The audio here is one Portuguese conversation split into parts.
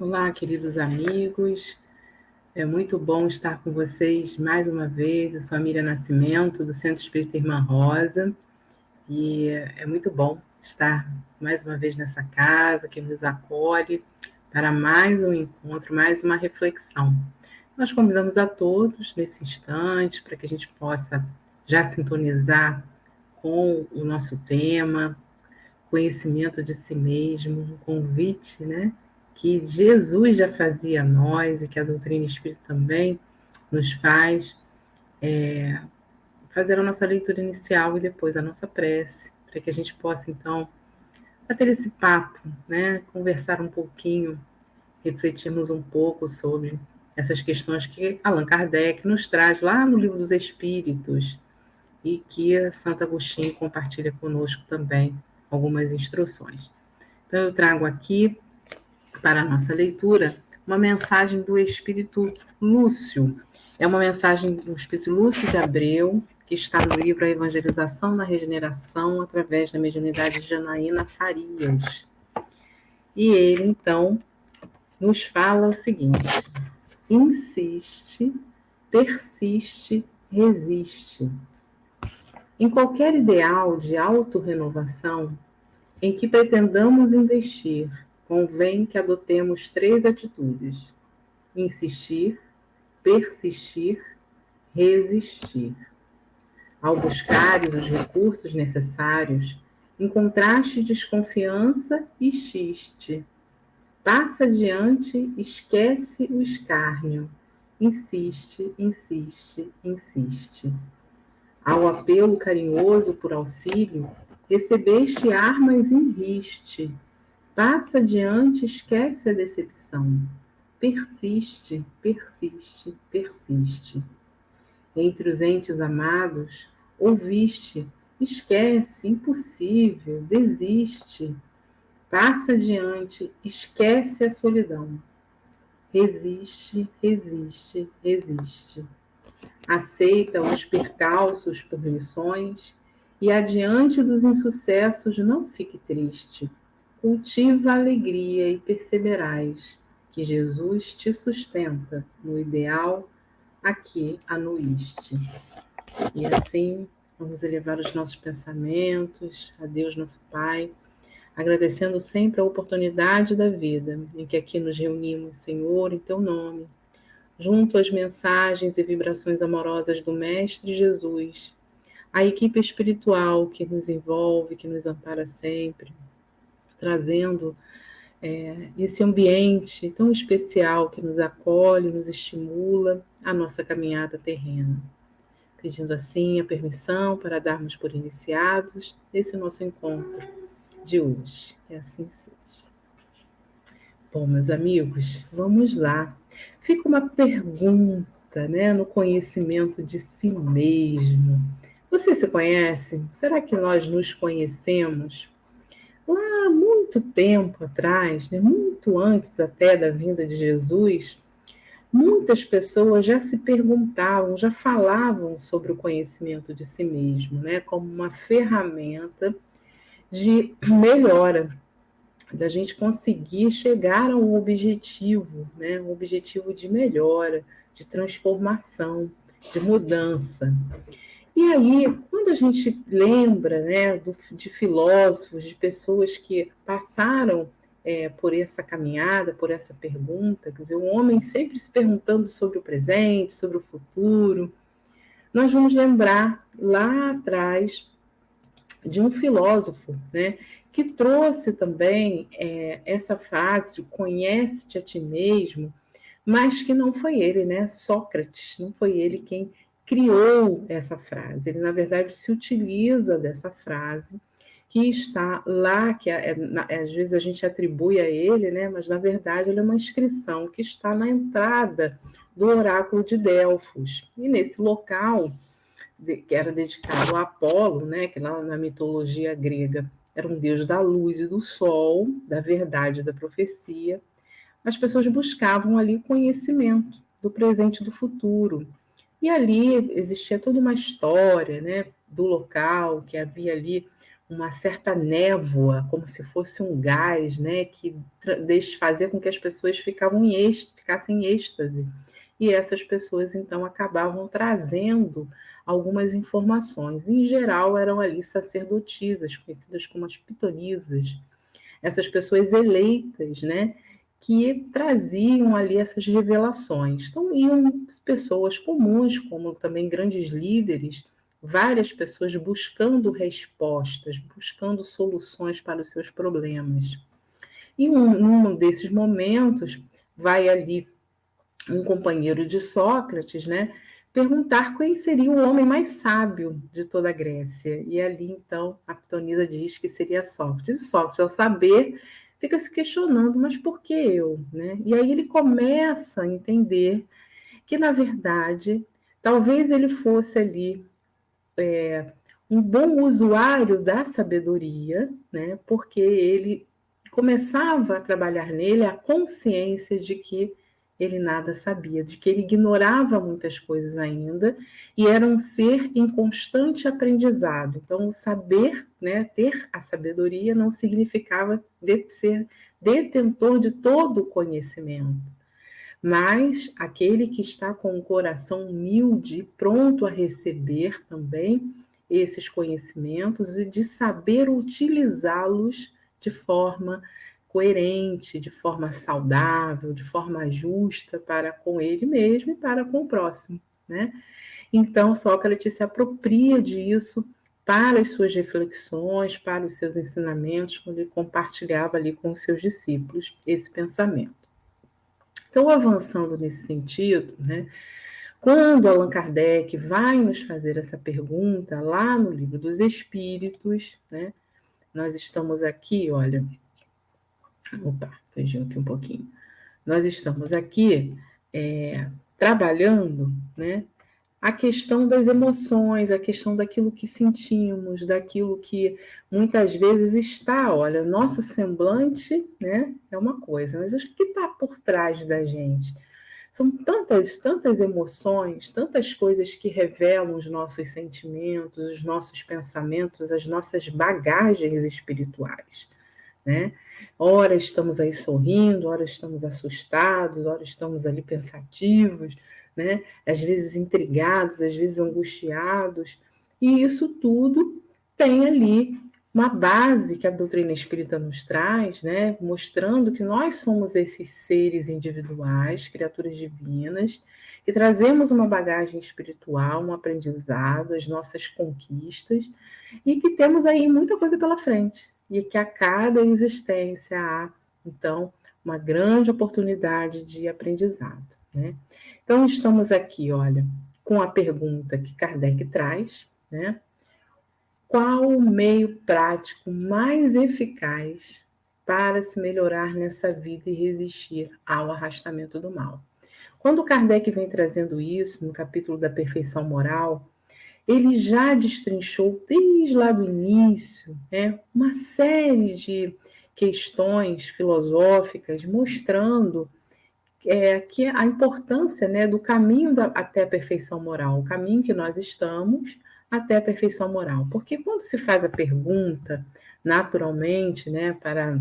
Olá, queridos amigos. É muito bom estar com vocês mais uma vez. Eu sou a Miriam Nascimento, do Centro Espírita Irmã Rosa, e é muito bom estar mais uma vez nessa casa que nos acolhe para mais um encontro, mais uma reflexão. Nós convidamos a todos nesse instante para que a gente possa já sintonizar com o nosso tema, conhecimento de si mesmo, um convite, né, que Jesus já fazia a nós e que a doutrina espírita também nos faz, fazer a nossa leitura inicial e depois a nossa prece, para que a gente possa, então, bater esse papo, né, conversar um pouquinho, refletirmos um pouco sobre essas questões que Allan Kardec nos traz lá no Livro dos Espíritos e que Santo Agostinho compartilha conosco também algumas instruções. Então, eu trago aqui para a nossa leitura uma mensagem do Espírito Lúcio. É uma mensagem do Espírito Lúcio de Abreu, que está no livro A Evangelização da Regeneração, através da mediunidade de Janaína Farias. E ele, então, nos fala o seguinte: insiste, persiste, resiste. Em qualquer ideal de autorrenovação em que pretendamos investir, convém que adotemos 3 atitudes: insistir, persistir, resistir. Ao buscares os recursos necessários, encontraste desconfiança e xiste. Passa adiante, esquece o escárnio. Insiste, insiste, insiste. Ao apelo carinhoso por auxílio, recebeste armas em riste. Passa adiante, esquece a decepção. Persiste, persiste, persiste. Entre os entes amados, ouviste, esquece, impossível, desiste. Passa adiante, esquece a solidão. Resiste, resiste, resiste. Aceita os percalços por lições e adiante dos insucessos não fique triste. Cultiva a alegria e perceberás que Jesus te sustenta no ideal a que anuíste. E assim, vamos elevar os nossos pensamentos a Deus, nosso Pai, agradecendo sempre a oportunidade da vida em que aqui nos reunimos, Senhor, em Teu nome, junto às mensagens e vibrações amorosas do Mestre Jesus, a equipe espiritual que nos envolve, que nos ampara sempre, trazendo esse ambiente tão especial que nos acolhe, nos estimula a nossa caminhada terrena. Pedindo assim a permissão para darmos por iniciados esse nosso encontro de hoje. Que assim seja. Bom, meus amigos, vamos lá. Fica uma pergunta, né, no conhecimento de si mesmo. Você se conhece? Será que nós nos conhecemos? Lá há muito tempo atrás, né, muito antes até da vinda de Jesus, muitas pessoas já se perguntavam, já falavam sobre o conhecimento de si mesmo, né, como uma ferramenta de melhora, da gente conseguir chegar a um objetivo, né, um objetivo de melhora, de transformação, de mudança. E aí, quando a gente lembra, né, de filósofos, de pessoas que passaram por essa caminhada, por essa pergunta, quer dizer, o homem sempre se perguntando sobre o presente, sobre o futuro, nós vamos lembrar lá atrás de um filósofo, né, que trouxe também essa frase, conhece-te a ti mesmo, mas que não foi ele, né, Sócrates, não foi ele quem criou essa frase. Ele, na verdade, se utiliza dessa frase que está lá, que às vezes a gente atribui a ele, né, mas na verdade ela é uma inscrição que está na entrada do oráculo de Delfos. E nesse local, que era dedicado a Apolo, né, que lá na mitologia grega era um deus da luz e do sol, da verdade e da profecia, as pessoas buscavam ali conhecimento do presente e do futuro. E ali existia toda uma história, né, do local, que havia ali uma certa névoa, como se fosse um gás, né, que fazia com que as pessoas ficassem em êxtase. E essas pessoas, então, acabavam trazendo algumas informações. Em geral, eram ali sacerdotisas, conhecidas como as pitonisas, essas pessoas eleitas, né, que traziam ali essas revelações. Então, iam pessoas comuns, como também grandes líderes, várias pessoas buscando respostas, buscando soluções para os seus problemas. E num desses momentos, vai ali um companheiro de Sócrates, né, perguntar quem seria o homem mais sábio de toda a Grécia. E ali, então, a Pitonisa diz que seria Sócrates. E Sócrates, ao saber, fica se questionando, mas por que eu? Né? E aí ele começa a entender que, na verdade, talvez ele fosse ali um bom usuário da sabedoria, né? Porque ele começava a trabalhar nele a consciência de que ele nada sabia, de que ele ignorava muitas coisas ainda e era um ser em constante aprendizado. Então, o saber, né, ter a sabedoria não significava ser detentor de todo o conhecimento, mas aquele que está com o coração humilde, pronto a receber também esses conhecimentos e de saber utilizá-los de forma coerente, de forma saudável, de forma justa para com ele mesmo e para com o próximo, né? Então, Sócrates se apropria disso para as suas reflexões, para os seus ensinamentos, quando ele compartilhava ali com os seus discípulos esse pensamento. Então, avançando nesse sentido, né, quando Allan Kardec vai nos fazer essa pergunta lá no Livro dos Espíritos, né, nós estamos aqui, olha, fugiu aqui um pouquinho. Nós estamos aqui trabalhando, né, a questão das emoções, a questão daquilo que sentimos, daquilo que muitas vezes está, olha, nosso semblante, né, é uma coisa, mas o que está por trás da gente? São tantas emoções, tantas coisas que revelam os nossos sentimentos, os nossos pensamentos, as nossas bagagens espirituais, né? Ora estamos aí sorrindo, ora estamos assustados, ora estamos ali pensativos, né? Às vezes intrigados, às vezes angustiados, e isso tudo tem ali uma base que a doutrina espírita nos traz, né? Mostrando que nós somos esses seres individuais, criaturas divinas, que trazemos uma bagagem espiritual, um aprendizado, as nossas conquistas, e que temos aí muita coisa pela frente, e que a cada existência há, então, uma grande oportunidade de aprendizado, né? Então, estamos aqui, olha, com a pergunta que Kardec traz, né? Qual o meio prático mais eficaz para se melhorar nessa vida e resistir ao arrastamento do mal? Quando Kardec vem trazendo isso, no capítulo da perfeição moral, ele já destrinchou desde lá do início, né, uma série de questões filosóficas mostrando que a importância, né, do caminho até a perfeição moral, o caminho que nós estamos até a perfeição moral. Porque quando se faz a pergunta, naturalmente, né, para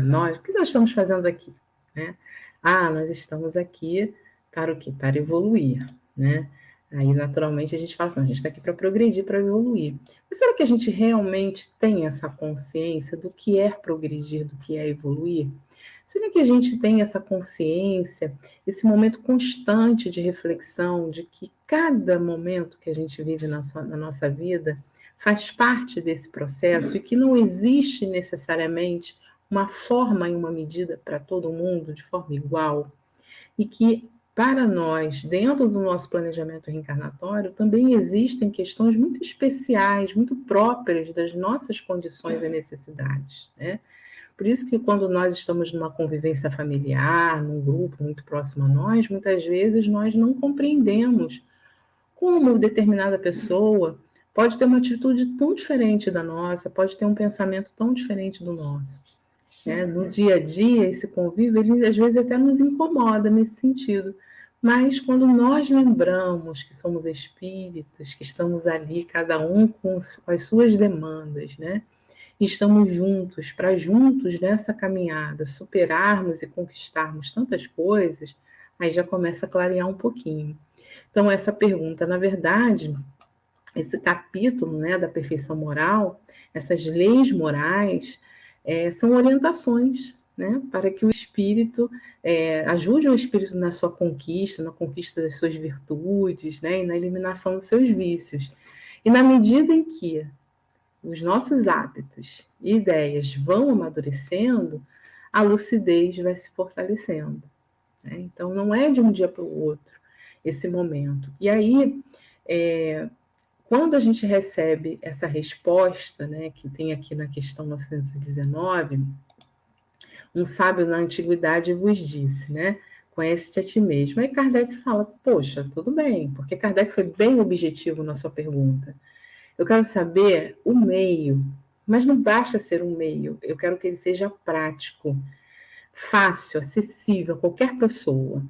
nós, o que nós estamos fazendo aqui? Né? Nós estamos aqui para o quê? Para evoluir, né? Aí, naturalmente, a gente fala assim, a gente está aqui para progredir, para evoluir. Mas será que a gente realmente tem essa consciência do que é progredir, do que é evoluir? Será que a gente tem essa consciência, esse momento constante de reflexão, de que cada momento que a gente vive na nossa vida faz parte desse processo e que não existe necessariamente uma forma e uma medida para todo mundo de forma igual, e que para nós, dentro do nosso planejamento reencarnatório, também existem questões muito especiais, muito próprias das nossas condições e necessidades, né? Por isso que quando nós estamos numa convivência familiar, num grupo muito próximo a nós, muitas vezes nós não compreendemos como determinada pessoa pode ter uma atitude tão diferente da nossa, pode ter um pensamento tão diferente do nosso. No dia a dia, esse convívio, ele às vezes até nos incomoda nesse sentido, Mas quando nós lembramos que somos espíritos, que estamos ali, cada um com as suas demandas, né? E estamos juntos, para juntos nessa caminhada superarmos e conquistarmos tantas coisas, aí já começa a clarear um pouquinho. Então, essa pergunta, na verdade, esse capítulo, né, da perfeição moral, essas leis morais, são orientações, né, para que o espírito ajude o espírito na sua conquista, na conquista das suas virtudes, né, e na eliminação dos seus vícios. E na medida em que os nossos hábitos e ideias vão amadurecendo, a lucidez vai se fortalecendo, né? Então, não é de um dia para o outro esse momento. E aí, quando a gente recebe essa resposta, né, que tem aqui na questão 919, um sábio na antiguidade vos disse, né? Conhece-te a ti mesmo. Aí Kardec fala, poxa, tudo bem, porque Kardec foi bem objetivo na sua pergunta. Eu quero saber o meio, mas não basta ser um meio, eu quero que ele seja prático, fácil, acessível a qualquer pessoa,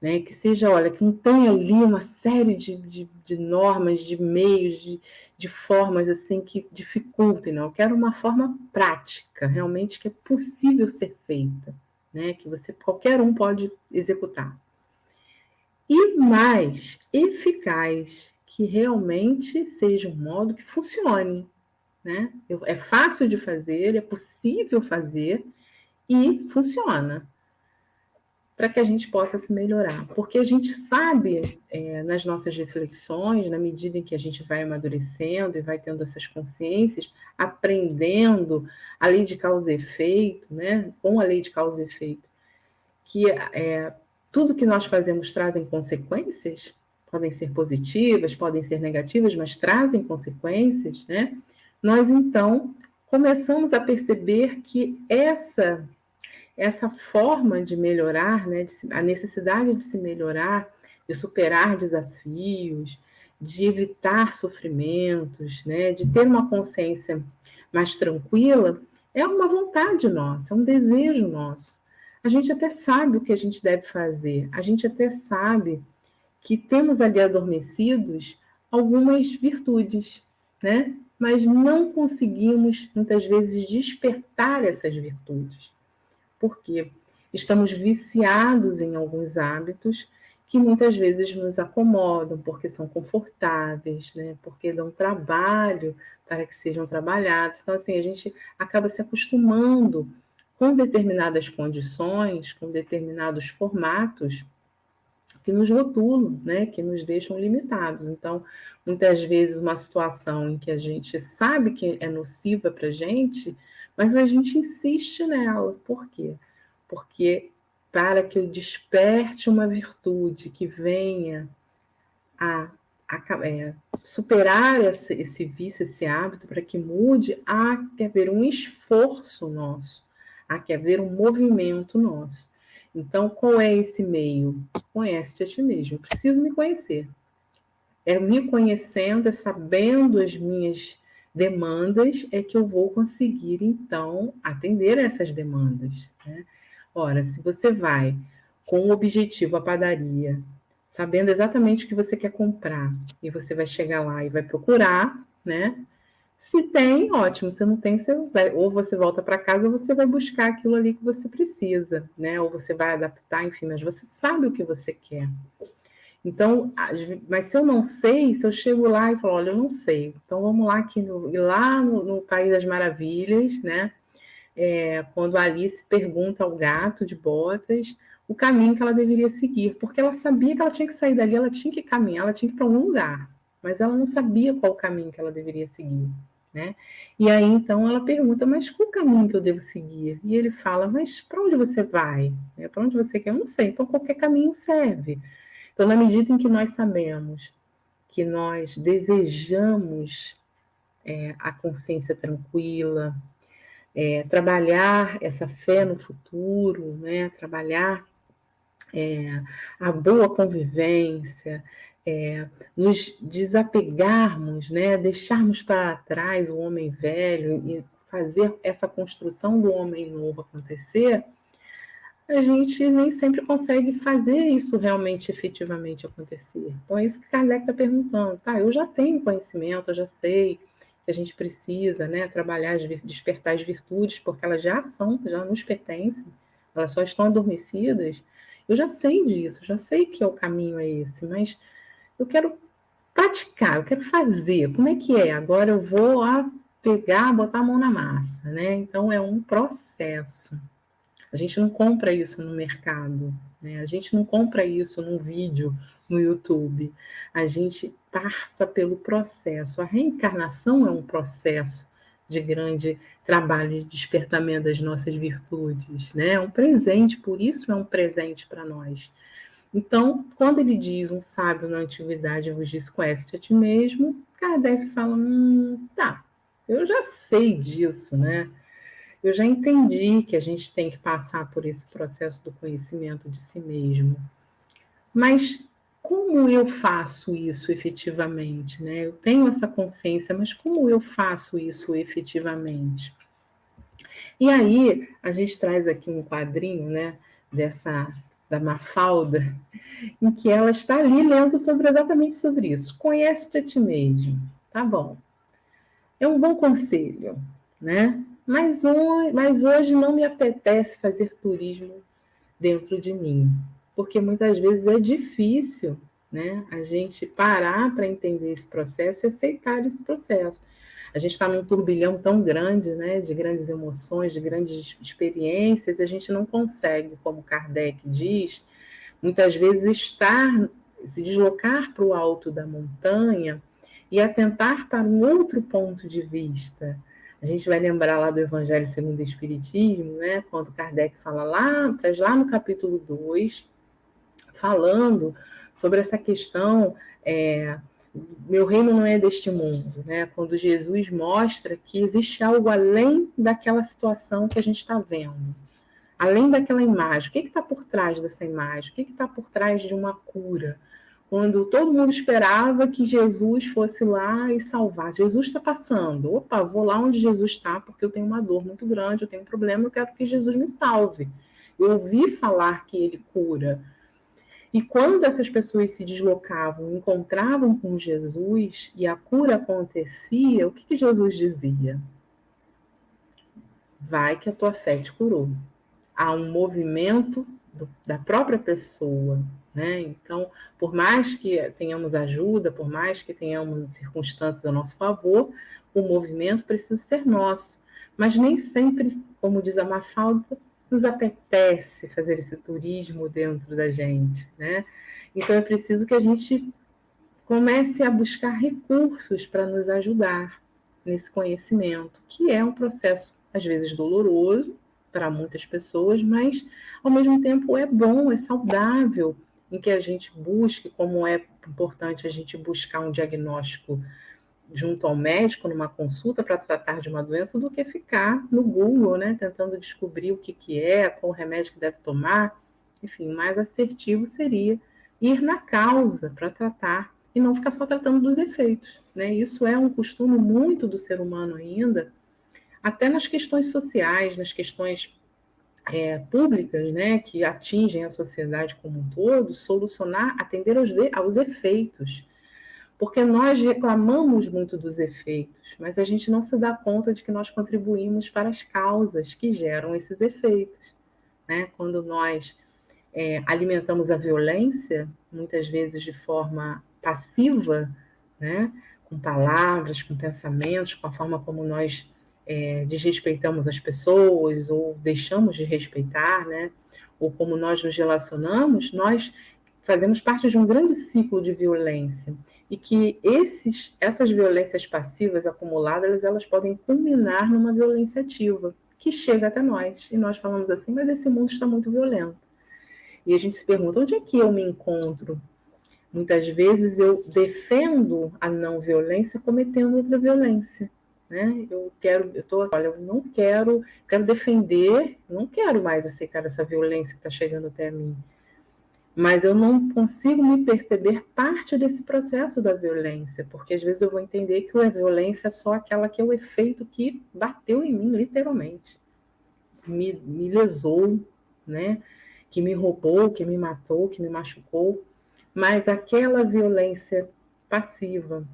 né? Que seja, olha, que não tenha ali uma série de normas, de meios, de formas assim que dificultem, não. Eu quero uma forma prática, realmente que é possível ser feita, né? Que qualquer um pode executar. E mais eficaz, que realmente seja um modo que funcione, né? É fácil de fazer, é possível fazer e funciona, para que a gente possa se melhorar. Porque a gente sabe, nas nossas reflexões, na medida em que a gente vai amadurecendo e vai tendo essas consciências, aprendendo a lei de causa e efeito, né? Com a lei de causa e efeito, que tudo que nós fazemos trazem consequências, podem ser positivas, podem ser negativas, mas trazem consequências, né? Nós, então, começamos a perceber que essa forma de melhorar, né, a necessidade de se melhorar, de superar desafios, de evitar sofrimentos, né, de ter uma consciência mais tranquila, é uma vontade nossa, é um desejo nosso. A gente até sabe o que a gente deve fazer, a gente até sabe que temos ali adormecidos algumas virtudes, né? Mas não conseguimos, muitas vezes, despertar essas virtudes. Porque estamos viciados em alguns hábitos que muitas vezes nos acomodam, porque são confortáveis, né? Porque dão trabalho para que sejam trabalhados. Então, assim, a gente acaba se acostumando com determinadas condições, com determinados formatos que nos rotulam, né? Que nos deixam limitados. Então, muitas vezes, uma situação em que a gente sabe que é nociva para a gente, mas a gente insiste nela. Por quê? Porque para que eu desperte uma virtude que venha a, superar esse vício, esse hábito, para que mude, há que haver um esforço nosso, há que haver um movimento nosso. Então, qual é esse meio? Conhece-te a ti mesmo. Eu preciso me conhecer. É me conhecendo, é sabendo as minhas demandas, é que eu vou conseguir, então, atender essas demandas, né? Ora, se você vai com o objetivo à padaria, sabendo exatamente o que você quer comprar, e você vai chegar lá e vai procurar, né? Se tem, ótimo. Se não tem, ou você volta para casa ou você vai buscar aquilo ali que você precisa, né? Ou você vai adaptar, enfim, mas você sabe o que você quer. Então, mas se eu não sei, se eu chego lá e falo, olha, eu não sei, então vamos lá lá no País das Maravilhas, né? Quando a Alice pergunta ao gato de botas o caminho que ela deveria seguir, porque ela sabia que ela tinha que sair dali, ela tinha que caminhar, ela tinha que ir para algum lugar, mas ela não sabia qual o caminho que ela deveria seguir, né? E aí então ela pergunta, mas qual o caminho que eu devo seguir? E ele fala, mas para onde você vai? Para onde você quer? Eu não sei, então qualquer caminho serve. Então, na medida em que nós sabemos que nós desejamos a consciência tranquila, trabalhar essa fé no futuro, né? Trabalhar a boa convivência, nos desapegarmos, né? Deixarmos para trás o homem velho e fazer essa construção do homem novo acontecer, a gente nem sempre consegue fazer isso realmente, efetivamente acontecer. Então, é isso que Kardec está perguntando. Tá, eu já tenho conhecimento, eu já sei que a gente precisa, né, trabalhar, despertar as virtudes, porque elas já são, já nos pertencem, elas só estão adormecidas. Eu já sei disso, já sei que o caminho é esse, mas eu quero praticar, eu quero fazer. Como é que é? Agora eu vou pegar, botar a mão na massa, né? Então, é um processo. A gente não compra isso no mercado, né? A gente não compra isso num vídeo no YouTube. A gente passa pelo processo. A reencarnação é um processo de grande trabalho de despertamento das nossas virtudes, né? É um presente, por isso é um presente para nós. Então, quando ele diz, um sábio na antiguidade vos disse, conhece-te a ti mesmo, Kardec fala, tá, eu já sei disso, né? Eu já entendi que a gente tem que passar por esse processo do conhecimento de si mesmo. Mas como eu faço isso efetivamente, né? Eu tenho essa consciência, mas como eu faço isso efetivamente? E aí a gente traz aqui um quadrinho, né, dessa da Mafalda, em que ela está ali lendo sobre exatamente sobre isso. Conhece-te a ti mesmo. Tá bom. É um bom conselho, né? Mas hoje não me apetece fazer turismo dentro de mim, porque muitas vezes é difícil, né, a gente parar para entender esse processo e aceitar esse processo. A gente está num turbilhão tão grande, né, de grandes emoções, de grandes experiências, e a gente não consegue, como Kardec diz, muitas vezes se deslocar para o alto da montanha e atentar para um outro ponto de vista. A gente vai lembrar lá do Evangelho segundo o Espiritismo, né, quando Kardec fala traz lá no capítulo 2, falando sobre essa questão, meu reino não é deste mundo, né? Quando Jesus mostra que existe algo além daquela situação que a gente está vendo. Além daquela imagem, o que está por trás dessa imagem? O que está por trás de uma cura? Quando todo mundo esperava que Jesus fosse lá e salvasse. Jesus está passando. Opa, vou lá onde Jesus está, porque eu tenho uma dor muito grande, eu tenho um problema, eu quero que Jesus me salve. Eu ouvi falar que ele cura. E quando essas pessoas se deslocavam, encontravam com Jesus e a cura acontecia, o que Jesus dizia? Vai que a tua fé te curou. Há um movimento da própria pessoa, né? Então, por mais que tenhamos ajuda, por mais que tenhamos circunstâncias a nosso favor, o movimento precisa ser nosso. Mas nem sempre, como diz a Mafalda, nos apetece fazer esse turismo dentro da gente, né? Então, é preciso que a gente comece a buscar recursos para nos ajudar nesse conhecimento, que é um processo, às vezes, doloroso para muitas pessoas, mas, ao mesmo tempo, é bom, é saudável, em que a gente busque, como é importante a gente buscar um diagnóstico junto ao médico, numa consulta para tratar de uma doença, do que ficar no Google, né, tentando descobrir o que é, qual remédio que deve tomar. Enfim, mais assertivo seria ir na causa para tratar e não ficar só tratando dos efeitos, né? Isso é um costume muito do ser humano ainda, até nas questões sociais, nas questões públicas, né, que atingem a sociedade como um todo, solucionar, atender aos efeitos. Porque nós reclamamos muito dos efeitos, mas a gente não se dá conta de que nós contribuímos para as causas que geram esses efeitos, né? Quando nós alimentamos a violência, muitas vezes de forma passiva, né? Com palavras, com pensamentos, com a forma como nós desrespeitamos as pessoas ou deixamos de respeitar, né? Ou como nós nos relacionamos, nós fazemos parte de um grande ciclo de violência e que essas violências passivas acumuladas, elas podem culminar numa violência ativa que chega até nós. E nós falamos assim, mas esse mundo está muito violento. E a gente se pergunta, onde é que eu me encontro? Muitas vezes eu defendo a não violência cometendo outra violência. Né? Olha, eu não quero defender, não quero mais aceitar essa violência que está chegando até mim. Mas eu não consigo me perceber parte desse processo da violência, porque às vezes eu vou entender que a violência é só aquela que é o efeito que bateu em mim, literalmente. Me lesou, né, que me roubou, que me matou, que me machucou, mas aquela violência passiva,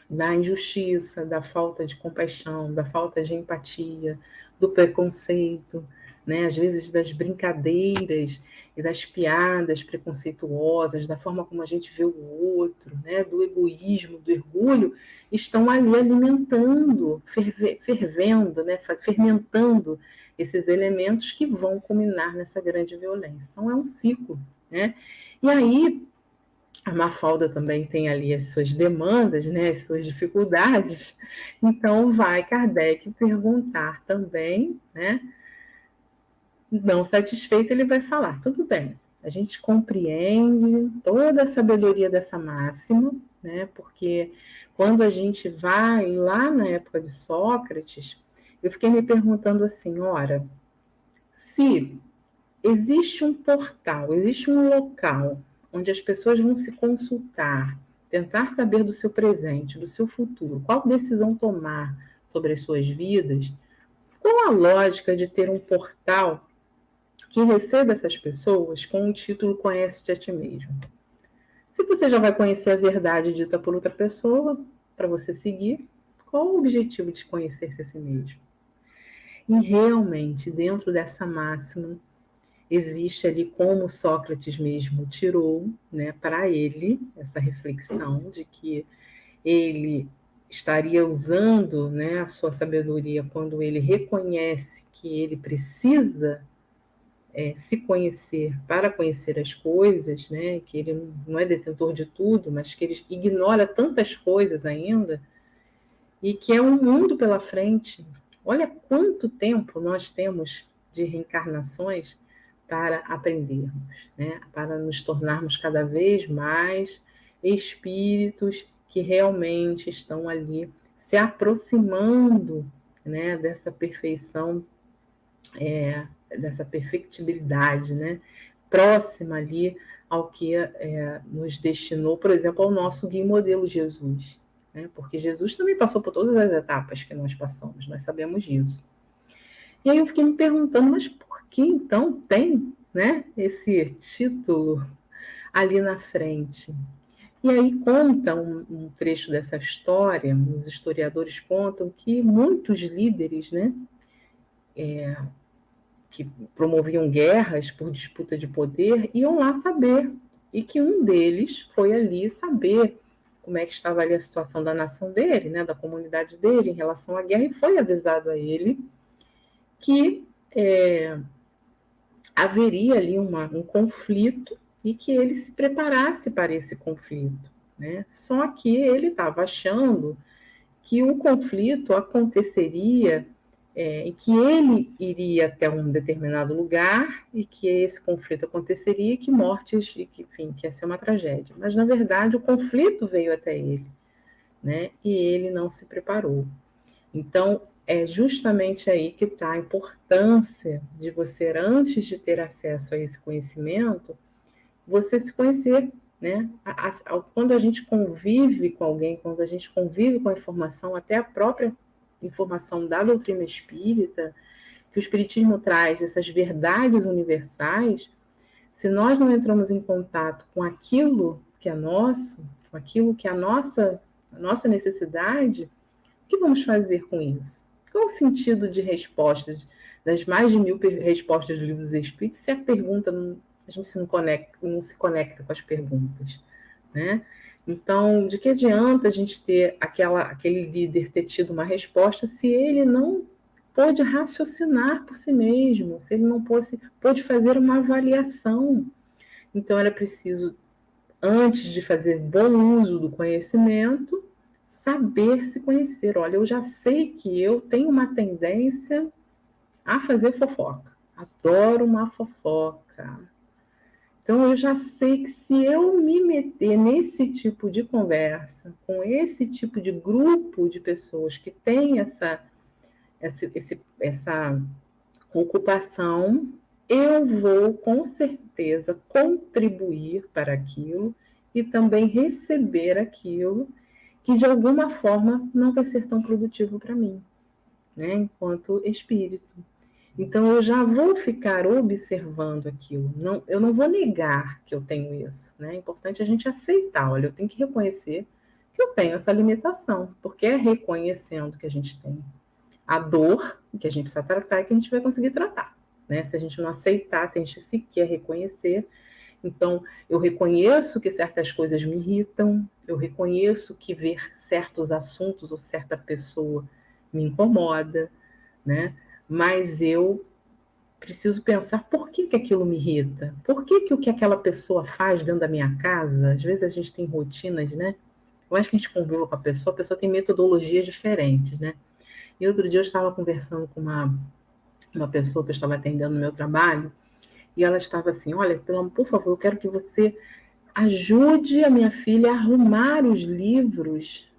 da injustiça, da falta de compaixão, da falta de empatia, do preconceito, né? Às vezes das brincadeiras e das piadas preconceituosas, da forma como a gente vê o outro, né? Do egoísmo, do orgulho, estão ali alimentando, fervendo, né? Fermentando esses elementos que vão culminar nessa grande violência. Então é um ciclo, né? E aí a Mafalda também tem ali as suas demandas, né, as suas dificuldades, então vai Kardec perguntar também, né, não satisfeito, ele vai falar, tudo bem, a gente compreende toda a sabedoria dessa máxima, né, porque quando a gente vai lá na época de Sócrates, eu fiquei me perguntando assim, ora, se existe um portal, existe um local onde as pessoas vão se consultar, tentar saber do seu presente, do seu futuro, qual decisão tomar sobre as suas vidas, qual a lógica de ter um portal que receba essas pessoas com o título Conhece-te a ti mesmo? Se você já vai conhecer a verdade dita por outra pessoa, para você seguir, qual o objetivo de conhecer-se a si mesmo? E realmente, dentro dessa máxima, existe ali como Sócrates mesmo tirou, né, para ele essa reflexão de que ele estaria usando, né, a sua sabedoria quando ele reconhece que ele precisa se conhecer para conhecer as coisas, né, que ele não é detentor de tudo, mas que ele ignora tantas coisas ainda e que é um mundo pela frente. Olha quanto tempo nós temos de reencarnações para aprendermos, né? Para nos tornarmos cada vez mais espíritos que realmente estão ali se aproximando, né, dessa perfeição, dessa perfectibilidade, né, próxima ali ao que nos destinou, por exemplo, ao nosso guia modelo Jesus, né? Porque Jesus também passou por todas as etapas que nós passamos, nós sabemos disso. E aí eu fiquei me perguntando, mas por que então tem, né, esse título ali na frente? E aí conta um trecho dessa história, os historiadores contam que muitos líderes, né, que promoviam guerras por disputa de poder, iam lá saber. E que um deles foi ali saber como é que estava ali a situação da nação dele, né, da comunidade dele em relação à guerra, e foi avisado a ele que haveria ali um conflito e que ele se preparasse para esse conflito, né? Só que ele estava achando que o conflito aconteceria e que ele iria até um determinado lugar e que esse conflito aconteceria e que mortes, e que, enfim, que ia ser uma tragédia. Mas, na verdade, o conflito veio até ele, né? E ele não se preparou. Então, é justamente aí que está a importância de você, antes de ter acesso a esse conhecimento, você se conhecer, né? Quando a gente convive com alguém, quando a gente convive com a informação, até a própria informação da doutrina espírita, que o espiritismo traz, essas verdades universais, se nós não entramos em contato com aquilo que é nosso, com aquilo que é a nossa necessidade, o que vamos fazer com isso? Qual o sentido de respostas, das mais de 1000 respostas do Livro dos Espíritos, se a pergunta a gente não se conecta com as perguntas, né? Então, de que adianta a gente ter aquele líder ter tido uma resposta se ele não pôde raciocinar por si mesmo, se ele não pôde fazer uma avaliação? Então, era preciso, antes de fazer bom uso do conhecimento, saber se conhecer. Olha, eu já sei que eu tenho uma tendência a fazer fofoca. Adoro uma fofoca. Então, eu já sei que se eu me meter nesse tipo de conversa, com esse tipo de grupo de pessoas que tem essa ocupação, eu vou com certeza contribuir para aquilo e também receber aquilo que de alguma forma não vai ser tão produtivo para mim, né, enquanto espírito. Então, eu já vou ficar observando aquilo. Não, eu não vou negar que eu tenho isso, né? É importante a gente aceitar. Olha, eu tenho que reconhecer que eu tenho essa limitação, porque é reconhecendo que a gente tem a dor que a gente precisa tratar e que a gente vai conseguir tratar, né? Se a gente não aceitar, se a gente sequer reconhecer. Então, eu reconheço que certas coisas me irritam, eu reconheço que ver certos assuntos ou certa pessoa me incomoda, né? Mas eu preciso pensar por que aquilo me irrita, por que o que aquela pessoa faz dentro da minha casa, às vezes a gente tem rotinas, né? Eu acho que a gente convive com a pessoa tem metodologias diferentes, né? E outro dia eu estava conversando com uma pessoa que eu estava atendendo no meu trabalho, e ela estava assim, olha, por favor, eu quero que você ajude a minha filha a arrumar os livros,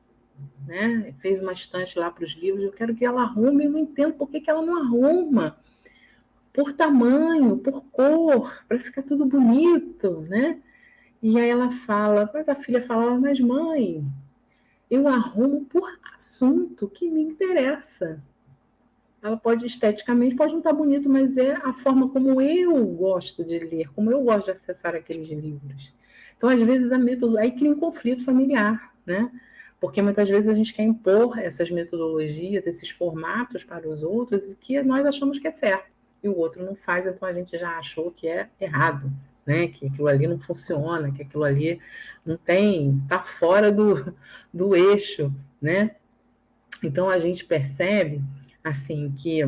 né? Fez uma estante lá para os livros, eu quero que ela arrume, eu não entendo por que ela não arruma, por tamanho, por cor, para ficar tudo bonito, né? E aí ela fala, mas a filha falava, mas mãe, eu arrumo por assunto que me interessa. Ela pode, esteticamente, pode não estar bonito, mas é a forma como eu gosto de ler, como eu gosto de acessar aqueles livros. Então, às vezes, a metodologia, aí cria um conflito familiar, né? Porque muitas vezes a gente quer impor essas metodologias, esses formatos para os outros, que nós achamos que é certo, e o outro não faz, então a gente já achou que é errado, né? Que aquilo ali não funciona, que aquilo ali não tem, está fora do eixo, né? Então a gente percebe assim que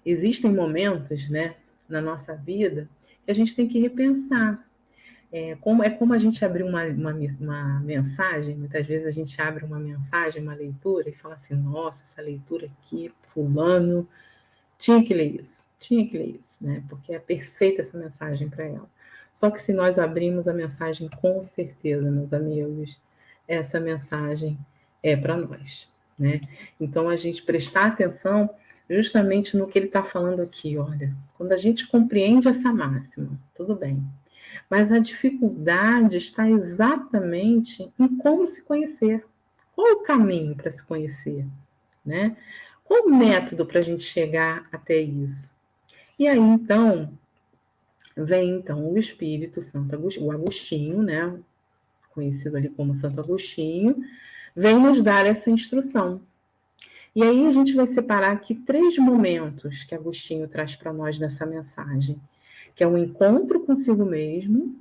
existem momentos, né, na nossa vida que a gente tem que repensar. Como a gente abrir uma mensagem, muitas vezes a gente abre uma mensagem, uma leitura, e fala assim, nossa, essa leitura aqui, fulano, tinha que ler isso, né? Porque é perfeita essa mensagem para ela. Só que se nós abrimos a mensagem, com certeza, meus amigos, essa mensagem é para nós, né? Então, a gente prestar atenção justamente no que ele está falando aqui, olha, quando a gente compreende essa máxima, tudo bem, mas a dificuldade está exatamente em como se conhecer. Qual o caminho para se conhecer, né? Qual o método para a gente chegar até isso? E aí, então, vem então o Espírito Santo Agostinho, o Agostinho, né? Conhecido ali como Santo Agostinho, vem nos dar essa instrução. E aí a gente vai separar aqui 3 momentos que Agostinho traz para nós nessa mensagem, que é o encontro consigo mesmo,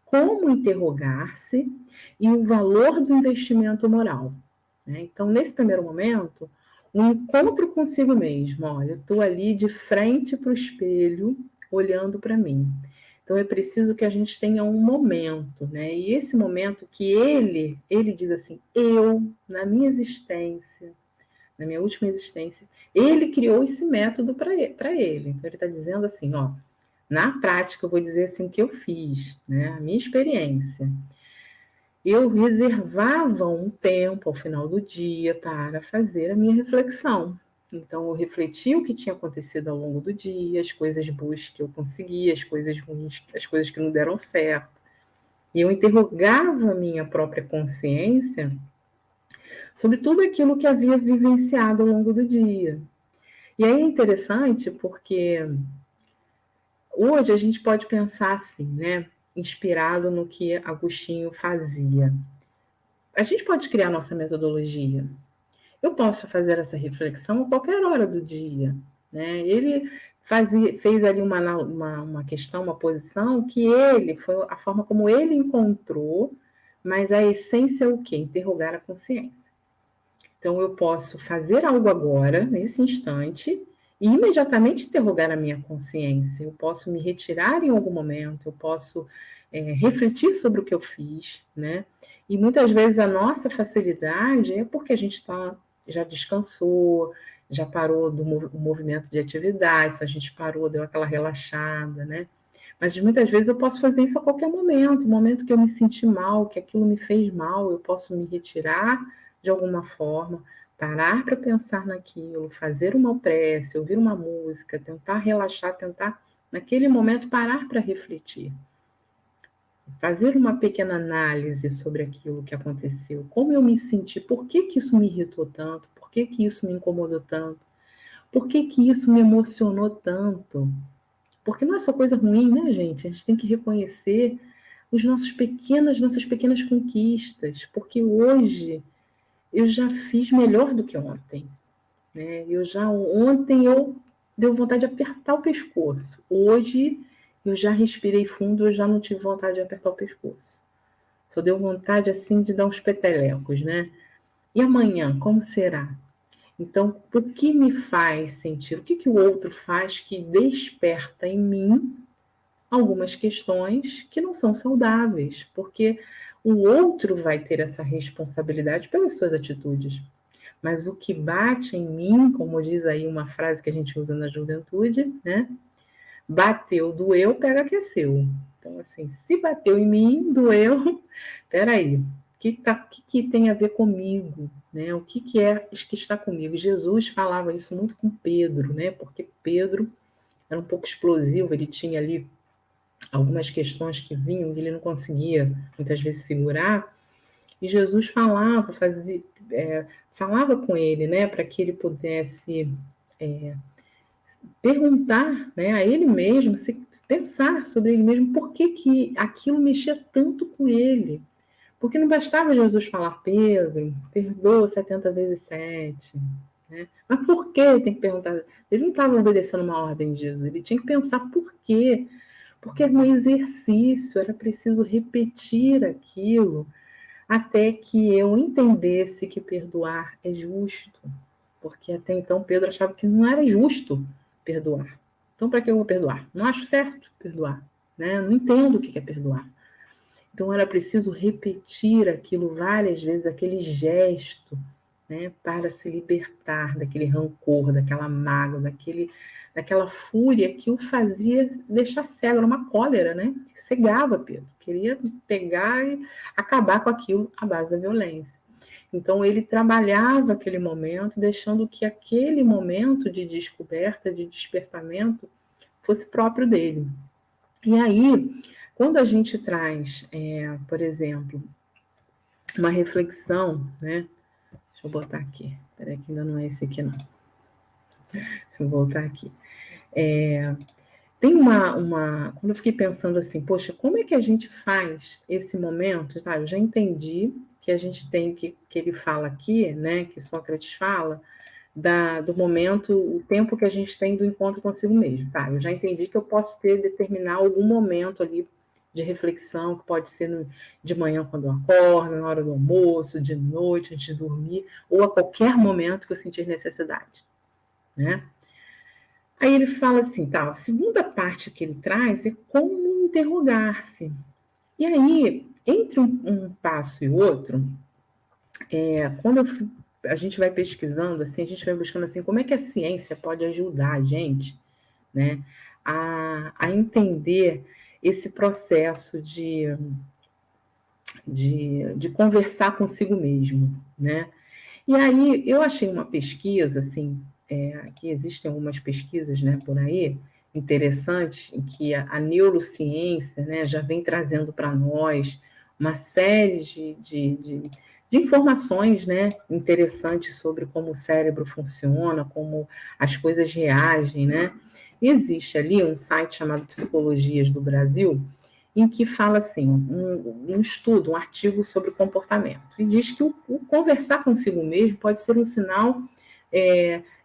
como interrogar-se e o valor do investimento moral, né? Então, nesse primeiro momento, um encontro consigo mesmo. Olha, eu estou ali de frente para o espelho, olhando para mim. Então, é preciso que a gente tenha um momento, né? E esse momento que ele diz assim, eu, na minha existência, na minha última existência, ele criou esse método para ele. Então, ele está dizendo assim, ó, na prática, eu vou dizer assim o que eu fiz, né? A minha experiência. Eu reservava um tempo ao final do dia para fazer a minha reflexão. Então, eu refletia o que tinha acontecido ao longo do dia, as coisas boas que eu consegui, as coisas ruins, as coisas que não deram certo. E eu interrogava a minha própria consciência sobre tudo aquilo que havia vivenciado ao longo do dia. E aí é interessante porque hoje a gente pode pensar assim, né? Inspirado no que Agostinho fazia. A gente pode criar nossa metodologia. Eu posso fazer essa reflexão a qualquer hora do dia, né? Ele fez ali uma questão, uma posição que foi a forma como ele encontrou, mas a essência é o quê? Interrogar a consciência. Então, eu posso fazer algo agora, nesse instante, e imediatamente interrogar a minha consciência. Eu posso me retirar em algum momento, eu posso refletir sobre o que eu fiz, né? E muitas vezes a nossa facilidade é porque a gente já descansou, já parou do movimento de atividades, a gente parou, deu aquela relaxada, né? Mas muitas vezes eu posso fazer isso a qualquer momento, o momento que eu me senti mal, que aquilo me fez mal, eu posso me retirar de alguma forma, parar para pensar naquilo, fazer uma prece, ouvir uma música, tentar relaxar, tentar, naquele momento, parar para refletir. Fazer uma pequena análise sobre aquilo que aconteceu, como eu me senti, por que isso me irritou tanto, por que isso me incomodou tanto, Por que que isso me emocionou tanto? Porque não é só coisa ruim, né, gente? A gente tem que reconhecer nossas pequenas conquistas, porque hoje eu já fiz melhor do que ontem, né? Ontem eu deu vontade de apertar o pescoço. Hoje eu já respirei fundo, eu já não tive vontade de apertar o pescoço. Só deu vontade assim de dar uns petelecos, né? E amanhã, como será? Então, o que me faz sentir? O que que o outro faz que desperta em mim algumas questões que não são saudáveis? Porque o outro vai ter essa responsabilidade pelas suas atitudes. Mas o que bate em mim, como diz aí uma frase que a gente usa na juventude, né? Bateu, doeu, pega que é seu. Então, assim, se bateu em mim, doeu, peraí, que tem a ver comigo, né? O que é que está comigo? Jesus falava isso muito com Pedro, né? Porque Pedro era um pouco explosivo, ele tinha ali algumas questões que vinham que ele não conseguia muitas vezes segurar, e Jesus falava com ele, né? Para que ele pudesse perguntar, né, a ele mesmo, pensar sobre ele mesmo, por que que aquilo mexia tanto com ele. Porque não bastava Jesus falar, Pedro, perdoa 70 vezes 7. Né? Mas por que ele tem que perguntar? Ele não estava obedecendo uma ordem de Jesus, ele tinha que pensar por quê. Porque era um exercício, era preciso repetir aquilo até que eu entendesse que perdoar é justo. Porque até então Pedro achava que não era justo perdoar. Então, para que eu vou perdoar? Não acho certo perdoar. Né? Não entendo o que é perdoar. Então, era preciso repetir aquilo várias vezes, aquele gesto, né, para se libertar daquele rancor, daquela mágoa, daquela fúria que o fazia deixar cego, era uma cólera, né, que cegava Pedro, queria pegar e acabar com aquilo à base da violência. Então, ele trabalhava aquele momento, deixando que aquele momento de descoberta, de despertamento, fosse próprio dele. E aí, quando a gente traz, por exemplo, uma reflexão, né? Deixa eu botar aqui. Peraí, que ainda não é esse aqui, não. Deixa eu voltar aqui. Tem quando eu fiquei pensando assim, poxa, como é que a gente faz esse momento? Tá, eu já entendi que a gente tem que ele fala aqui, né? Que Sócrates fala, do momento, o tempo que a gente tem do encontro consigo mesmo. Tá, eu já entendi que eu posso determinar algum momento ali de reflexão, que pode ser de manhã quando eu acordo, na hora do almoço, de noite, antes de dormir, ou a qualquer momento que eu sentir necessidade, né? Aí ele fala assim, tá, a segunda parte que ele traz é como interrogar-se. E aí, entre um passo e outro, quando a gente vai pesquisando, assim, a gente vai buscando assim, como é que a ciência pode ajudar a gente, né, a entender esse processo de conversar consigo mesmo, né? E aí eu achei uma pesquisa, assim, que existem algumas pesquisas, né, por aí, interessantes, em que a neurociência, né, já vem trazendo para nós uma série de informações, né, interessantes sobre como o cérebro funciona, como as coisas reagem, né? E existe ali um site chamado Psicologias do Brasil, em que fala assim, um estudo, um artigo sobre comportamento, e diz que o conversar consigo mesmo pode ser um sinal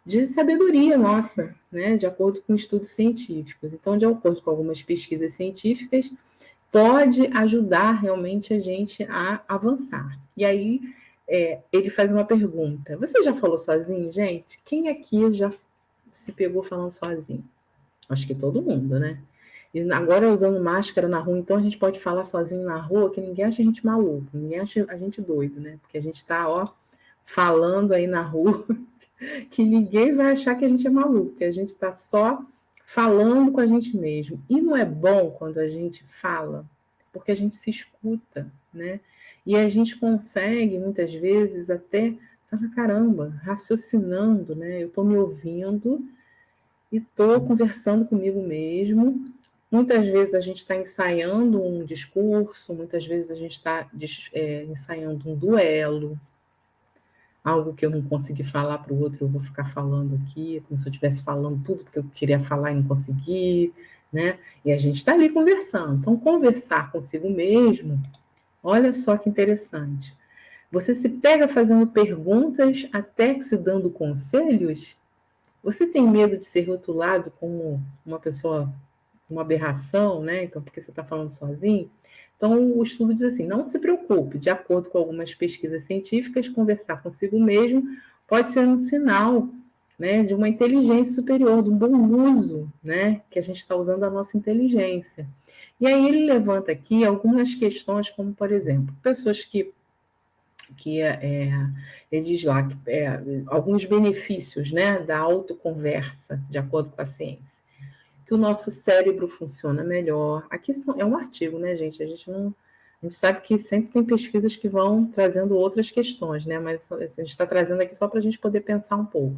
de sabedoria nossa, né, de acordo com estudos científicos. Então, de acordo com algumas pesquisas científicas, pode ajudar realmente a gente a avançar. E aí, ele faz uma pergunta, você já falou sozinho, gente? Quem aqui já se pegou falando sozinho? Acho que todo mundo, né? E agora usando máscara na rua, então a gente pode falar sozinho na rua que ninguém acha a gente maluco, ninguém acha a gente doido, né? Porque a gente está, falando aí na rua que ninguém vai achar que a gente é maluco, que a gente está só falando com a gente mesmo. E não é bom quando a gente fala, porque a gente se escuta, né? E a gente consegue, muitas vezes, até falar, caramba, raciocinando, né? Eu estou me ouvindo e estou conversando comigo mesmo. Muitas vezes a gente está ensaiando um discurso, muitas vezes a gente está ensaiando um duelo, algo que eu não consegui falar para o outro, eu vou ficar falando aqui, como se eu estivesse falando tudo que eu queria falar e não consegui, né? E a gente está ali conversando. Então, conversar consigo mesmo, olha só que interessante. Você se pega fazendo perguntas até que se dando conselhos? Você tem medo de ser rotulado como uma pessoa, uma aberração, né? Então, porque você está falando sozinho? Então, o estudo diz assim: não se preocupe, de acordo com algumas pesquisas científicas, conversar consigo mesmo pode ser um sinal, né, de uma inteligência superior, de um bom uso, né, que a gente está usando a nossa inteligência. E aí ele levanta aqui algumas questões, como, por exemplo, pessoas que ele diz lá que alguns benefícios, né, da autoconversa, de acordo com a ciência. Que o nosso cérebro funciona melhor. Aqui é um artigo, né, gente? A gente sabe que sempre tem pesquisas que vão trazendo outras questões, né? Mas a gente está trazendo aqui só para a gente poder pensar um pouco.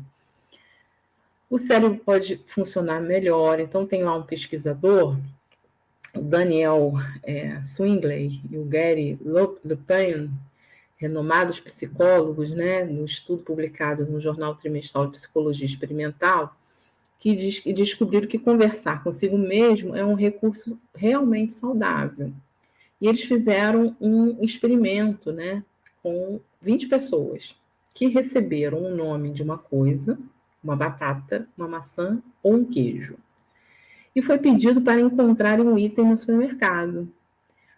O cérebro pode funcionar melhor. Então, tem lá um pesquisador, o Daniel Swingley e o Gary Lupin, renomados psicólogos, né, no estudo publicado no Jornal Trimestral de Psicologia Experimental, que descobriram que conversar consigo mesmo é um recurso realmente saudável. E eles fizeram um experimento, né, com 20 pessoas que receberam o nome de uma coisa, uma batata, uma maçã ou um queijo. E foi pedido para encontrarem um item no supermercado.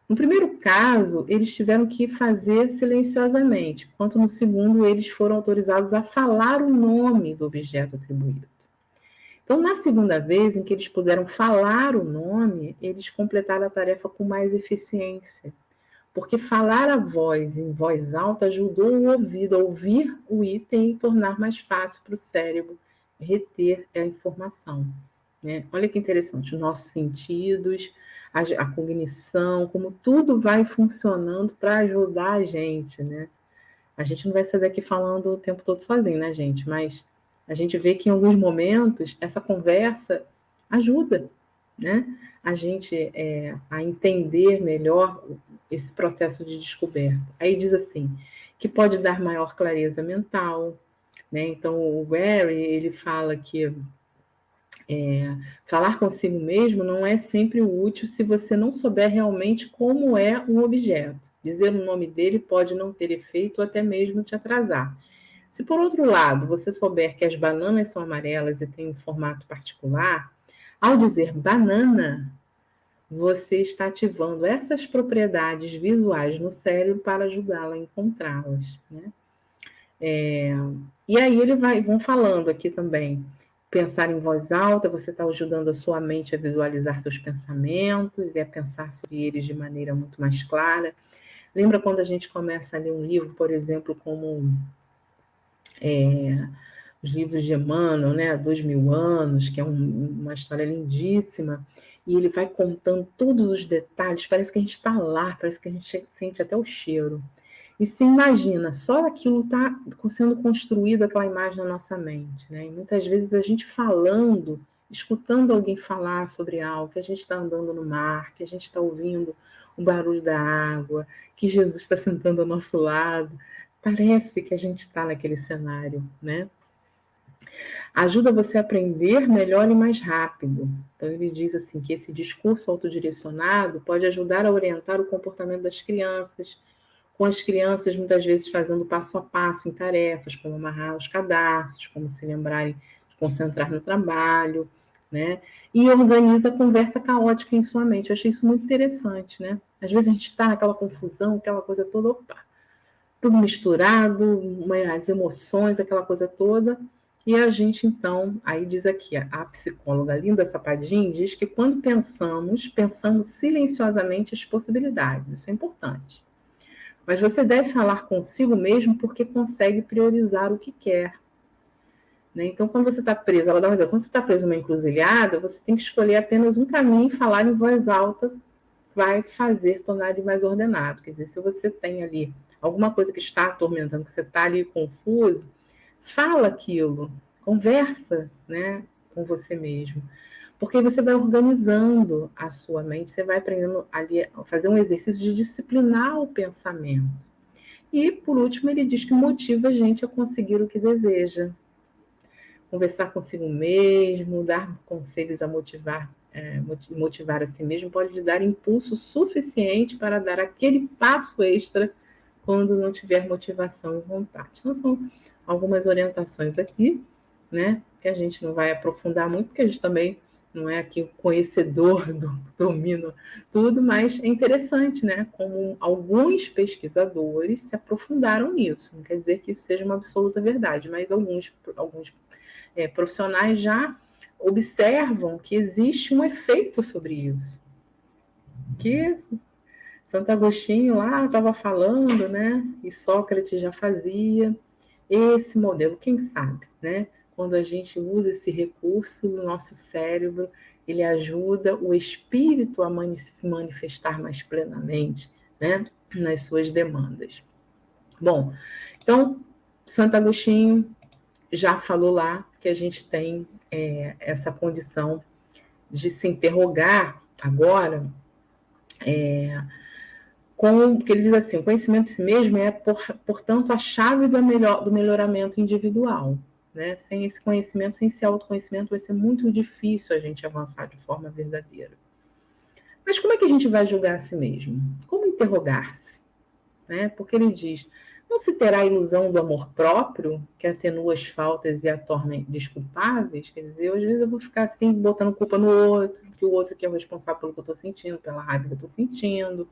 No primeiro caso, eles tiveram que fazer silenciosamente, enquanto no segundo eles foram autorizados a falar o nome do objeto atribuído. Então, na segunda vez em que eles puderam falar o nome, eles completaram a tarefa com mais eficiência, porque falar a voz em voz alta ajudou o ouvido a ouvir o item e tornar mais fácil para o cérebro reter a informação. Né? Olha que interessante, os nossos sentidos, a cognição, como tudo vai funcionando para ajudar a gente, né? A gente não vai sair daqui falando o tempo todo sozinho, né, gente? Mas a gente vê que em alguns momentos essa conversa ajuda, né? A gente a entender melhor esse processo de descoberta. Aí diz assim, que pode dar maior clareza mental, né? Então o Gary, ele fala que falar consigo mesmo não é sempre útil se você não souber realmente como é um objeto. Dizer o nome dele pode não ter efeito ou até mesmo te atrasar. Se, por outro lado, você souber que as bananas são amarelas e têm um formato particular, ao dizer banana, você está ativando essas propriedades visuais no cérebro para ajudá-la a encontrá-las. Né? E aí vão falando aqui também. Pensar em voz alta, você está ajudando a sua mente a visualizar seus pensamentos e a pensar sobre eles de maneira muito mais clara. Lembra quando a gente começa a ler um livro, por exemplo, como os livros de Emmanuel, né, 2000 anos, que é uma história lindíssima, e ele vai contando todos os detalhes, parece que a gente está lá, parece que a gente sente até o cheiro. E se imagina, só aquilo está sendo construído, aquela imagem na nossa mente. Né? E muitas vezes a gente falando, escutando alguém falar sobre algo, que a gente está andando no mar, que a gente está ouvindo o barulho da água, que Jesus está sentando ao nosso lado, parece que a gente está naquele cenário, né? Ajuda você a aprender melhor e mais rápido. Então, ele diz assim que esse discurso autodirecionado pode ajudar a orientar o comportamento das crianças, com as crianças muitas vezes fazendo passo a passo em tarefas, como amarrar os cadarços, como se lembrarem de concentrar no trabalho, né? E organiza a conversa caótica em sua mente. Eu achei isso muito interessante, né? Às vezes a gente está naquela confusão, aquela coisa toda, opa, tudo misturado, as emoções, aquela coisa toda. E a gente, então, aí diz aqui, a psicóloga Linda Sapadin diz que quando pensamos silenciosamente as possibilidades. Isso é importante. Mas você deve falar consigo mesmo porque consegue priorizar o que quer. Né? Então, quando você está preso, ela dá um exemplo, quando você está preso numa encruzilhada, você tem que escolher apenas um caminho e falar em voz alta vai tornar ele mais ordenado. Quer dizer, se você tem ali alguma coisa que está atormentando, que você está ali confuso, fala aquilo, conversa, né, com você mesmo. Porque você vai organizando a sua mente, você vai aprendendo ali a fazer um exercício de disciplinar o pensamento. E, por último, ele diz que motiva a gente a conseguir o que deseja. Conversar consigo mesmo, dar conselhos a motivar a si mesmo, pode lhe dar impulso suficiente para dar aquele passo extra quando não tiver motivação e vontade. Então, são algumas orientações aqui, né, que a gente não vai aprofundar muito, porque a gente também não é aqui o conhecedor do domínio tudo, mas é interessante, né, como alguns pesquisadores se aprofundaram nisso. Não quer dizer que isso seja uma absoluta verdade, mas alguns profissionais já observam que existe um efeito sobre isso. Que Santo Agostinho lá estava falando, né? E Sócrates já fazia esse modelo, quem sabe, né? Quando a gente usa esse recurso do nosso cérebro, ele ajuda o espírito a manifestar mais plenamente, né? Nas suas demandas. Bom, então, Santo Agostinho já falou lá que a gente tem essa condição de se interrogar agora, porque ele diz assim, o conhecimento de si mesmo é, portanto, a chave do melhoramento individual. Né? Sem esse conhecimento, sem esse autoconhecimento, vai ser muito difícil a gente avançar de forma verdadeira. Mas como é que a gente vai julgar a si mesmo? Como interrogar-se? Né? Porque ele diz, não se terá a ilusão do amor próprio, que atenua as faltas e a torna desculpáveis? Quer dizer, às vezes eu vou ficar assim, botando culpa no outro, que o outro que é o responsável pelo que eu estou sentindo, pela raiva que eu estou sentindo,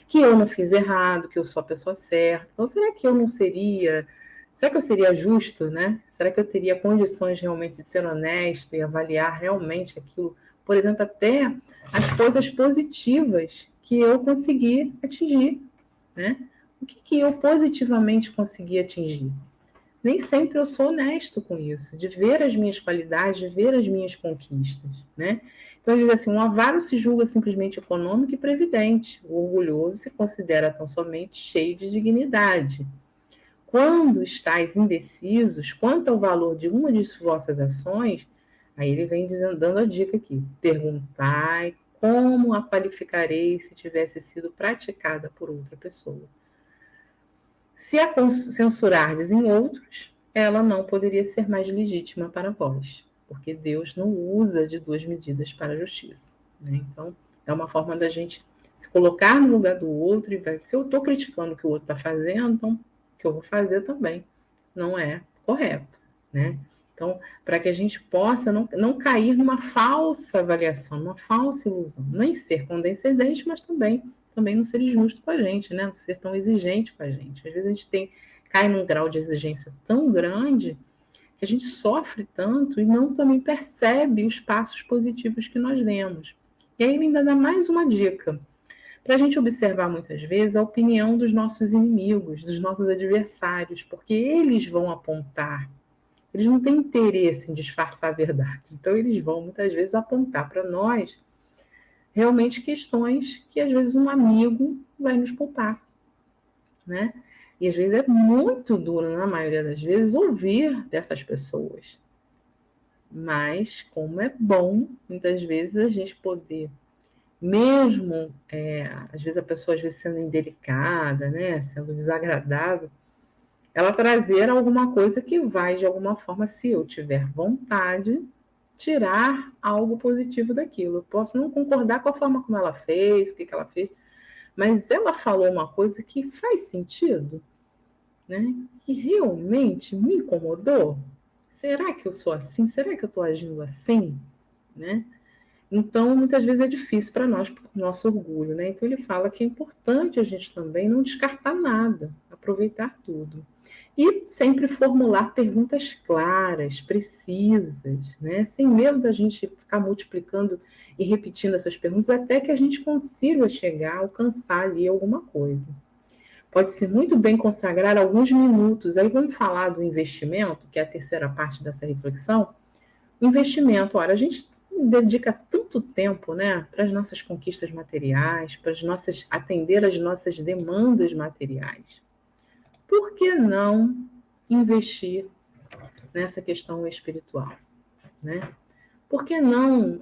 que eu não fiz errado, que eu sou a pessoa certa. Então, será que eu não seria... Será que eu seria justo, né? Será que eu teria condições realmente de ser honesto e avaliar realmente aquilo? Por exemplo, até as coisas positivas que eu consegui atingir, né? O que eu positivamente consegui atingir? Nem sempre eu sou honesto com isso, de ver as minhas qualidades, de ver as minhas conquistas, né? Então ele diz assim, um avaro se julga simplesmente econômico e previdente, o orgulhoso se considera tão somente cheio de dignidade. Quando estáis indecisos quanto ao valor de uma de vossas ações, aí ele vem dizendo, dando a dica aqui, perguntai como a qualificarei se tivesse sido praticada por outra pessoa. Se a censurardes em outros, ela não poderia ser mais legítima para vós, porque Deus não usa de duas medidas para a justiça. Né? Então, é uma forma da gente se colocar no lugar do outro e ver, se eu estou criticando o que o outro está fazendo, então o que eu vou fazer também não é correto. Né? Então, para que a gente possa não cair numa falsa avaliação, numa falsa ilusão, nem ser condescendente, mas também não ser injusto com a gente, né? Não ser tão exigente com a gente. Às vezes a gente cai num grau de exigência tão grande que a gente sofre tanto e não também percebe os passos positivos que nós demos. E aí ele ainda dá mais uma dica, para a gente observar muitas vezes a opinião dos nossos inimigos, dos nossos adversários, porque eles vão apontar, eles não têm interesse em disfarçar a verdade, então eles vão muitas vezes apontar para nós realmente questões que às vezes um amigo vai nos poupar, né? E às vezes é muito duro, na maioria das vezes, ouvir dessas pessoas. Mas como é bom, muitas vezes, a gente poder, mesmo, às vezes a pessoa às vezes sendo indelicada, né? Sendo desagradável, ela trazer alguma coisa que vai, de alguma forma, se eu tiver vontade, tirar algo positivo daquilo. Eu posso não concordar com a forma como ela fez, o que ela fez, mas ela falou uma coisa que faz sentido, né? Que realmente me incomodou. Será que eu sou assim? Será que eu estou agindo assim? Né? Então, muitas vezes é difícil para nós, por nosso orgulho, né? Então, ele fala que é importante a gente também não descartar nada, aproveitar tudo. E sempre formular perguntas claras, precisas, né? Sem medo da gente ficar multiplicando e repetindo essas perguntas até que a gente consiga chegar, alcançar ali alguma coisa. Pode-se muito bem consagrar alguns minutos. Aí vamos falar do investimento, que é a terceira parte dessa reflexão. O investimento, ora, a gente dedica tanto tempo, né, para as nossas conquistas materiais, para as nossas atender às nossas demandas materiais. Por que não investir nessa questão espiritual, né? Por que não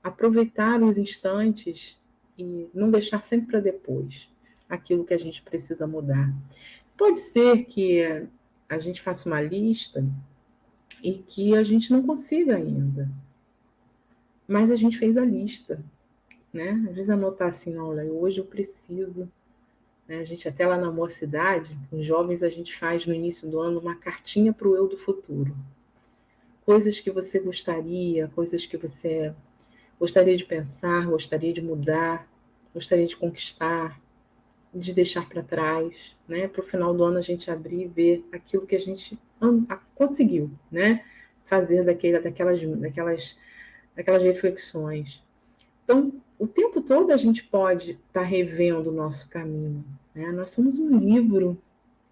aproveitar os instantes e não deixar sempre para depois? aquilo que a gente precisa mudar. Pode ser que a gente faça uma lista e que a gente não consiga ainda, mas a gente fez a lista, né? Às vezes anotar assim, olha, hoje eu preciso, né? A gente até lá na mocidade, com os jovens, a gente faz no início do ano uma cartinha para o eu do futuro. Coisas que você gostaria, coisas que você gostaria de pensar, gostaria de mudar, gostaria de conquistar, de deixar para trás, né? Para o final do ano a gente abrir e ver aquilo que a gente conseguiu, né? Fazer daquelas reflexões. Então, o tempo todo a gente pode estar revendo o nosso caminho, né? Nós somos um livro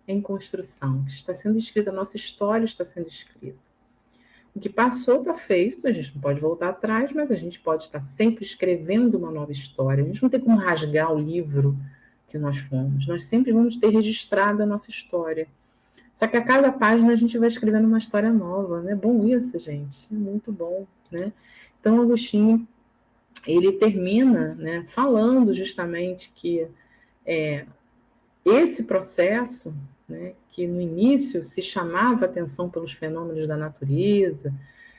em construção, que está sendo escrita, a nossa história está sendo escrita. O que passou está feito, a gente não pode voltar atrás, mas a gente pode estar sempre escrevendo uma nova história. A gente não tem como rasgar o livro que nós fomos. Nós sempre vamos ter registrado a nossa história. Só que a cada página a gente vai escrevendo uma história nova. Não é bom isso, gente? É muito bom, né? Então, Agostinho, ele termina, né, falando justamente que esse processo, né, que no início se chamava atenção pelos fenômenos da natureza,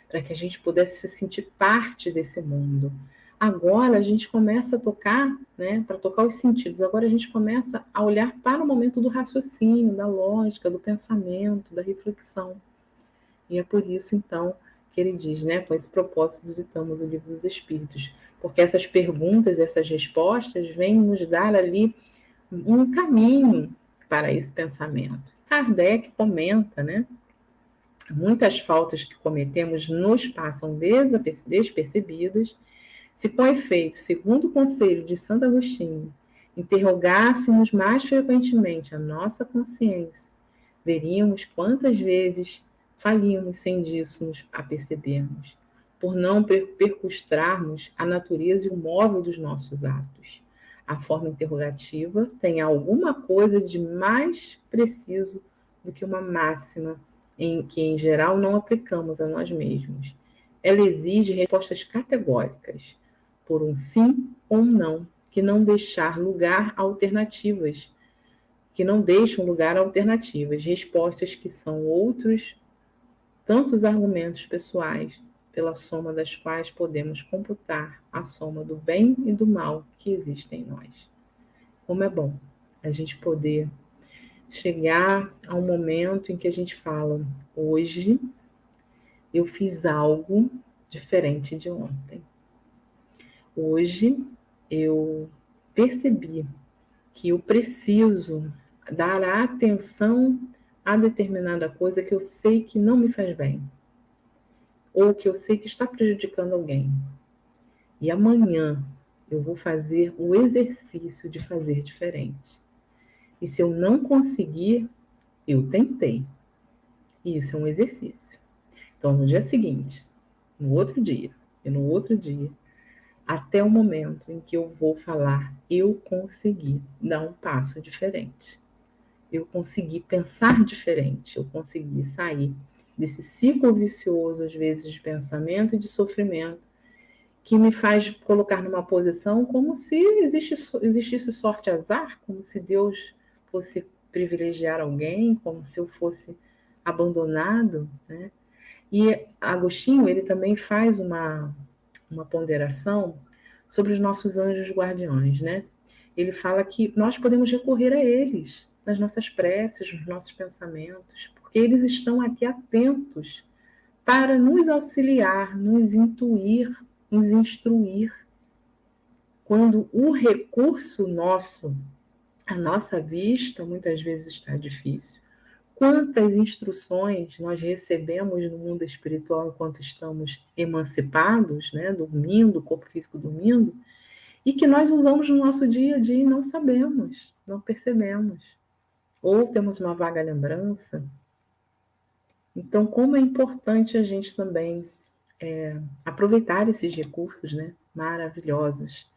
para que a gente pudesse se sentir parte desse mundo. Agora a gente começa a tocar, né, para tocar os sentidos, agora a gente começa a olhar para o momento do raciocínio, da lógica, do pensamento, da reflexão. E é por isso, então, que ele diz, né, com esse propósito editamos o Livro dos Espíritos, porque essas perguntas, essas respostas vêm nos dar ali um caminho para esse pensamento. Kardec comenta, né? Muitas faltas que cometemos nos passam despercebidas. Se, com efeito, segundo o conselho de Santo Agostinho, interrogássemos mais frequentemente a nossa consciência, veríamos quantas vezes falhamos sem disso nos apercebermos, por não percustrarmos a natureza e o móvel dos nossos atos. A forma interrogativa tem alguma coisa de mais preciso do que uma máxima em que, em geral, não aplicamos a nós mesmos. Ela exige respostas categóricas, por um sim ou um não, que não deixar lugar a alternativas, que não deixam lugar a alternativas, respostas que são outros tantos argumentos pessoais, pela soma das quais podemos computar a soma do bem e do mal que existem em nós. Como é bom a gente poder chegar a um momento em que a gente fala, hoje eu fiz algo diferente de ontem. Hoje eu percebi que eu preciso dar atenção a determinada coisa que eu sei que não me faz bem, ou que eu sei que está prejudicando alguém. E amanhã eu vou fazer o exercício de fazer diferente. E se eu não conseguir, eu tentei. E isso é um exercício. Então, no dia seguinte, no outro dia, e no outro dia, até o momento em que eu vou falar, eu consegui dar um passo diferente. Eu consegui pensar diferente, eu consegui sair desse ciclo vicioso, às vezes, de pensamento e de sofrimento, que me faz colocar numa posição como se existisse sorte azar, como se Deus fosse privilegiar alguém, como se eu fosse abandonado, né? E Agostinho, ele também faz uma ponderação sobre os nossos anjos guardiões, né? Ele fala que nós podemos recorrer a eles nas nossas preces, nos nossos pensamentos, porque eles estão aqui atentos para nos auxiliar, nos intuir, nos instruir. Quando o recurso nosso, à nossa vista, muitas vezes está difícil. Quantas instruções nós recebemos no mundo espiritual enquanto estamos emancipados, né, dormindo, o corpo físico dormindo, e que nós usamos no nosso dia a dia e não sabemos, não percebemos. Ou temos uma vaga lembrança. Então, como é importante a gente também aproveitar esses recursos, né, maravilhosos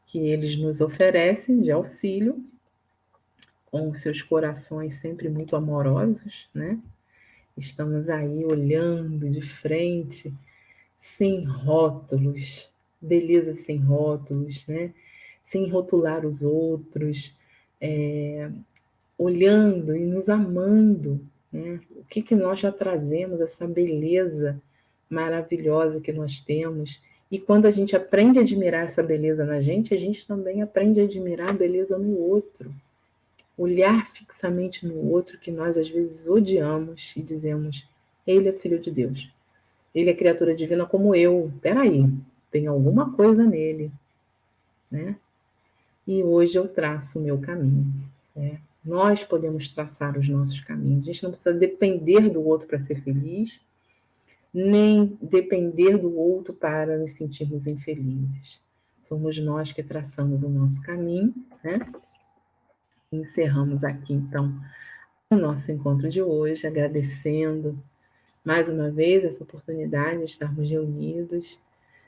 que eles nos oferecem de auxílio, com os seus corações sempre muito amorosos, né? Estamos aí olhando de frente, sem rótulos, beleza sem rótulos, né? Sem rotular os outros, olhando e nos amando, né? O que nós já trazemos, essa beleza maravilhosa que nós temos. E quando a gente aprende a admirar essa beleza na gente, a gente também aprende a admirar a beleza no outro. Olhar fixamente no outro que nós às vezes odiamos e dizemos: ele é filho de Deus. Ele é criatura divina como eu. Peraí, tem alguma coisa nele, né? E hoje eu traço o meu caminho, né? Nós podemos traçar os nossos caminhos. A gente não precisa depender do outro para ser feliz, nem depender do outro para nos sentirmos infelizes. Somos nós que traçamos o nosso caminho, né? Encerramos aqui, então, o nosso encontro de hoje, agradecendo mais uma vez essa oportunidade de estarmos reunidos.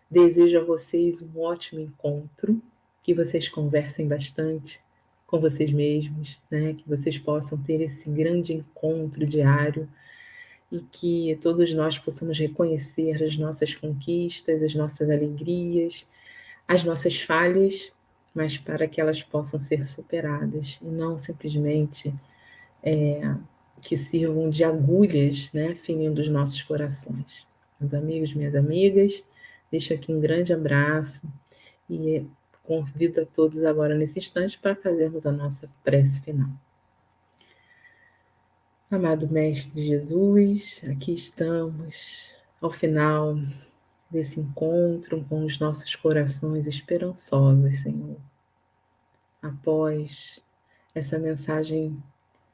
Desejo a vocês um ótimo encontro, que vocês conversem bastante com vocês mesmos, né? Que vocês possam ter esse grande encontro diário e que todos nós possamos reconhecer as nossas conquistas, as nossas alegrias, as nossas falhas, mas para que elas possam ser superadas e não simplesmente que sirvam de agulhas, né, ferindo os nossos corações. Meus amigos, minhas amigas, deixo aqui um grande abraço e convido a todos agora nesse instante para fazermos a nossa prece final. Amado Mestre Jesus, aqui estamos ao final desse encontro com os nossos corações esperançosos, Senhor. Após essa mensagem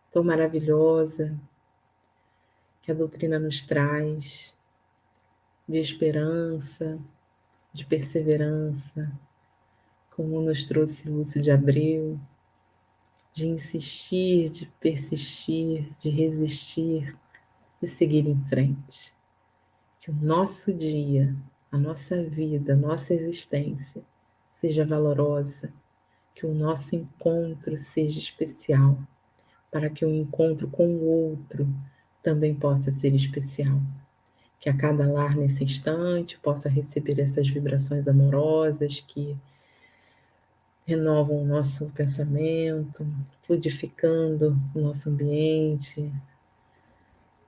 tão maravilhosa que a doutrina nos traz, de esperança, de perseverança, como nos trouxe Lúcio de Abreu, de insistir, de persistir, de resistir e seguir em frente. Que o nosso dia, a nossa vida, a nossa existência seja valorosa, que o nosso encontro seja especial, para que o encontro com o outro também possa ser especial. Que a cada lar nesse instante possa receber essas vibrações amorosas que renovam o nosso pensamento, fluidificando o nosso ambiente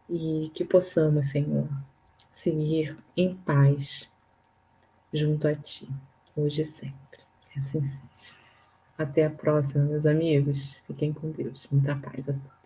e que possamos, Senhor, seguir em paz junto a Ti, hoje e sempre. Que assim seja. Até a próxima, meus amigos. Fiquem com Deus. Muita paz a todos.